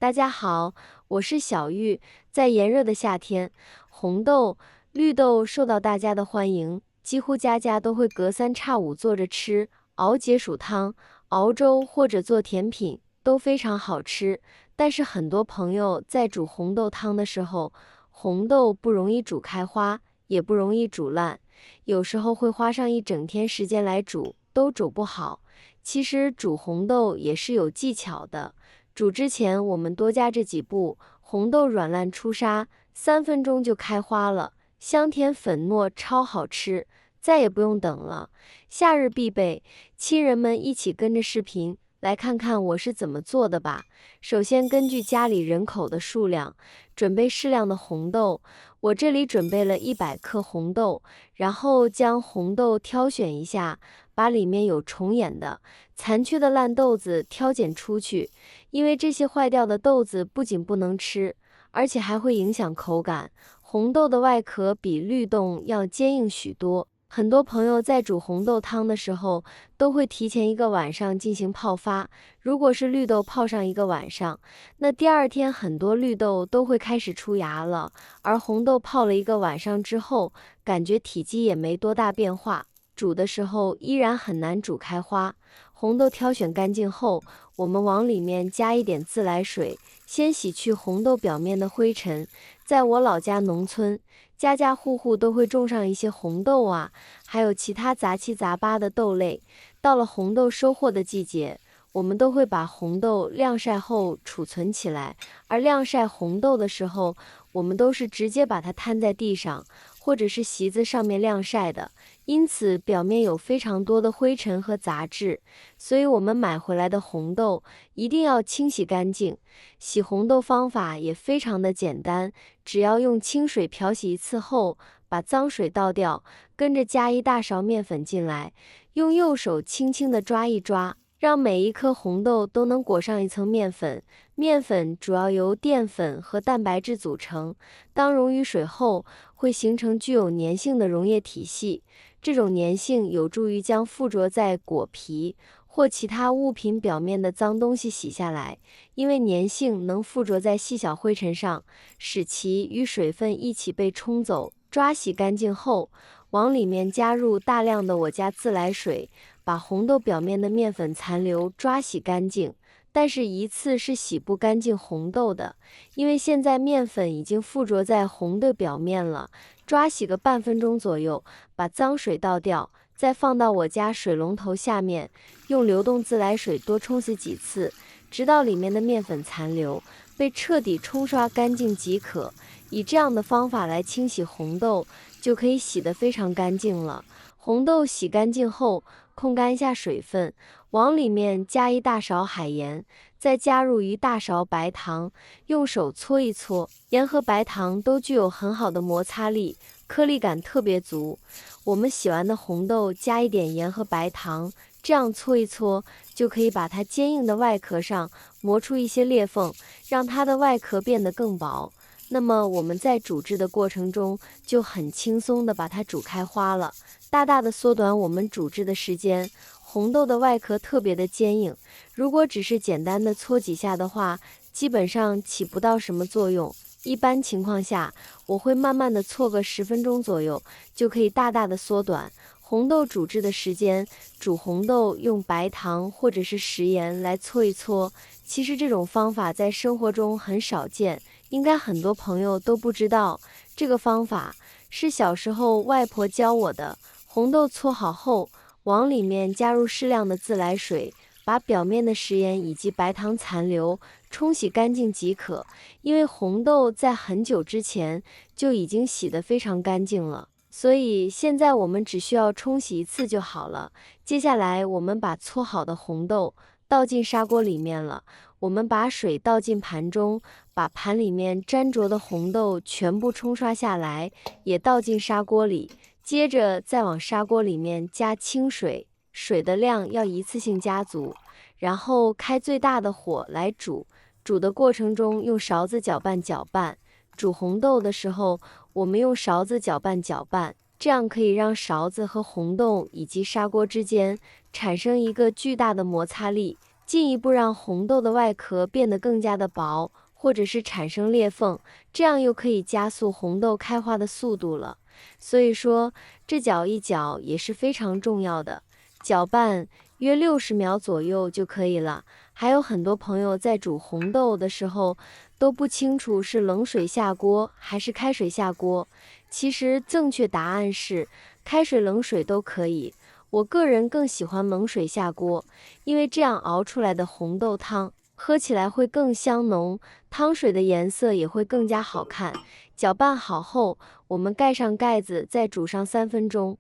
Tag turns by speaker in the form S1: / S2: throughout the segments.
S1: 大家好，我是小玉。在炎热的夏天，红豆、绿豆受到大家的欢迎，几乎家家都会隔三差五做着吃，熬解暑汤、熬粥或者做甜品都非常好吃。但是很多朋友在煮红豆汤的时候，红豆不容易煮开花，也不容易煮烂，有时候会花上一整天时间来煮，都煮不好。其实煮红豆也是有技巧的。煮之前，我们多加这几步：红豆软烂出沙，3分钟就开花了，香甜粉糯，超好吃，再也不用等了。夏日必备，亲人们一起跟着视频来看看我是怎么做的吧。首先，根据家里人口的数量，准备适量的红豆。我这里准备了100克红豆，然后将红豆挑选一下，把里面有虫眼的、残缺的烂豆子挑拣出去。因为这些坏掉的豆子不仅不能吃，而且还会影响口感。红豆的外壳比绿豆要坚硬许多。很多朋友在煮红豆汤的时候，都会提前1个晚上进行泡发。如果是绿豆泡上1个晚上，那第二天很多绿豆都会开始出芽了。而红豆泡了1个晚上之后，感觉体积也没多大变化，煮的时候依然很难煮开花。红豆挑选干净后，我们往里面加一点自来水，先洗去红豆表面的灰尘。在我老家农村，家家户户都会种上一些红豆啊，还有其他杂七杂八的豆类。到了红豆收获的季节，我们都会把红豆晾晒后储存起来。而晾晒红豆的时候，我们都是直接把它摊在地上，或者是席子上面晾晒的，因此表面有非常多的灰尘和杂质。所以我们买回来的红豆一定要清洗干净。洗红豆方法也非常的简单，只要用清水漂洗一次后，把脏水倒掉，跟着加1大勺面粉进来，用右手轻轻的抓一抓，让每一颗红豆都能裹上一层面粉。面粉主要由淀粉和蛋白质组成，当溶于水后，会形成具有粘性的溶液体系。这种粘性有助于将附着在果皮或其他物品表面的脏东西洗下来，因为粘性能附着在细小灰尘上，使其与水分一起被冲走。抓洗干净后，往里面加入大量的我家自来水，把红豆表面的面粉残留抓洗干净。但是一次是洗不干净红豆的，因为现在面粉已经附着在红豆表面了。抓洗个半分钟左右，把脏水倒掉，再放到我家水龙头下面，用流动自来水多冲洗几次，直到里面的面粉残留被彻底冲刷干净即可。以这样的方法来清洗红豆，就可以洗得非常干净了。红豆洗干净后，控干一下水分，往里面加1大勺海盐，再加入1大勺白糖，用手搓一搓。盐和白糖都具有很好的摩擦力，颗粒感特别足。我们洗完的红豆加一点盐和白糖，这样搓一搓，就可以把它坚硬的外壳上磨出一些裂缝，让它的外壳变得更薄。那么我们在煮制的过程中就很轻松的把它煮开花了，大大的缩短我们煮制的时间。红豆的外壳特别的坚硬，如果只是简单的搓几下的话，基本上起不到什么作用。一般情况下，我会慢慢的搓个10分钟左右，就可以大大的缩短红豆煮制的时间。煮红豆用白糖或者是食盐来搓一搓，其实这种方法在生活中很少见，应该很多朋友都不知道。这个方法是小时候外婆教我的。红豆搓好后，往里面加入适量的自来水，把表面的食盐以及白糖残留冲洗干净即可。因为红豆在很久之前就已经洗得非常干净了，所以现在我们只需要冲洗1次就好了。接下来我们把搓好的红豆倒进砂锅里面了，我们把水倒进盘中，把盘里面粘着的红豆全部冲刷下来，也倒进砂锅里。接着再往砂锅里面加清水，水的量要一次性加足，然后开最大的火来煮。煮的过程中用勺子搅拌搅拌。煮红豆的时候，我们用勺子搅拌搅拌，这样可以让勺子和红豆以及砂锅之间产生一个巨大的摩擦力，进一步让红豆的外壳变得更加的薄，或者是产生裂缝，这样又可以加速红豆开花的速度了。所以说，这搅一搅也是非常重要的，搅拌约60秒左右就可以了。还有很多朋友在煮红豆的时候都不清楚是冷水下锅还是开水下锅，其实正确答案是开水冷水都可以。我个人更喜欢冷水下锅，因为这样熬出来的红豆汤喝起来会更香浓，汤水的颜色也会更加好看。搅拌好后，我们盖上盖子，再煮上3分钟。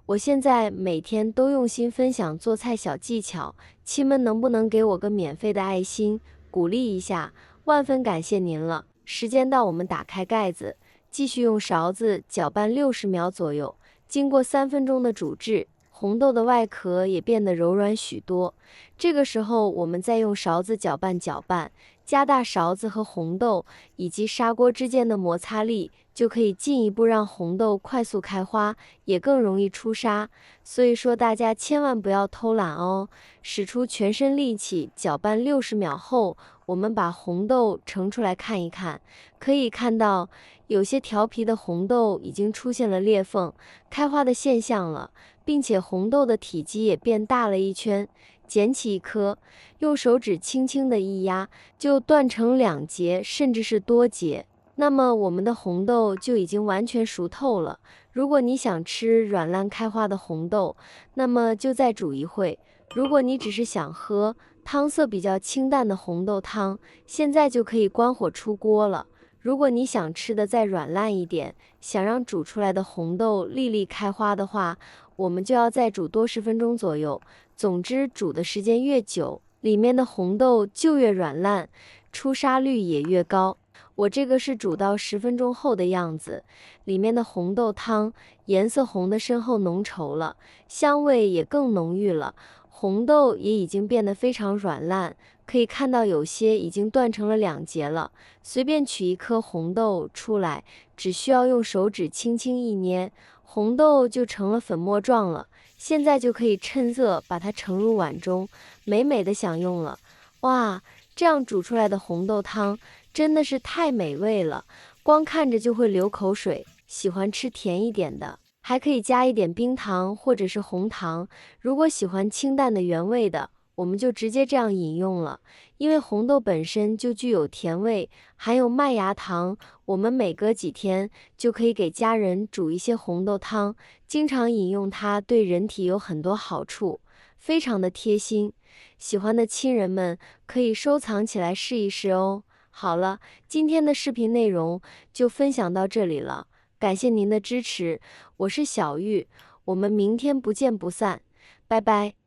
S1: 我现在每天都用心分享做菜小技巧，亲们能不能给我个免费的爱心，鼓励一下？万分感谢您了。时间到，我们打开盖子，继续用勺子搅拌60秒左右。经过3分钟的煮制，红豆的外壳也变得柔软许多。这个时候，我们再用勺子搅拌搅拌，加大勺子和红豆以及砂锅之间的摩擦力，就可以进一步让红豆快速开花，也更容易出沙。所以说，大家千万不要偷懒哦，使出全身力气搅拌60秒后，我们把红豆盛出来看一看，可以看到有些调皮的红豆已经出现了裂缝、开花的现象了，并且红豆的体积也变大了一圈。捡起一颗，用手指轻轻的一压，就断成2节，甚至是多节。那么我们的红豆就已经完全熟透了。如果你想吃软烂开花的红豆，那么就再煮一会。如果你只是想喝汤色比较清淡的红豆汤，现在就可以关火出锅了。如果你想吃的再软烂一点，想让煮出来的红豆粒粒开花的话，我们就要再煮多10分钟左右。总之，煮的时间越久，里面的红豆就越软烂，出沙率也越高。我这个是煮到10分钟后的样子，里面的红豆汤颜色红的深厚浓稠了，香味也更浓郁了，红豆也已经变得非常软烂，可以看到有些已经断成了2节了。随便取一颗红豆出来，只需要用手指轻轻一捏，红豆就成了粉末状了。现在就可以趁热把它盛入碗中，美美的享用了。哇，这样煮出来的红豆汤真的是太美味了，光看着就会流口水。喜欢吃甜一点的，还可以加一点冰糖或者是红糖。如果喜欢清淡的原味的，我们就直接这样饮用了。因为红豆本身就具有甜味，含有麦芽糖，我们每隔几天就可以给家人煮一些红豆汤，经常饮用它对人体有很多好处，非常的贴心。喜欢的亲人们可以收藏起来试一试哦。好了，今天的视频内容就分享到这里了，感谢您的支持，我是小玉，我们明天不见不散，拜拜。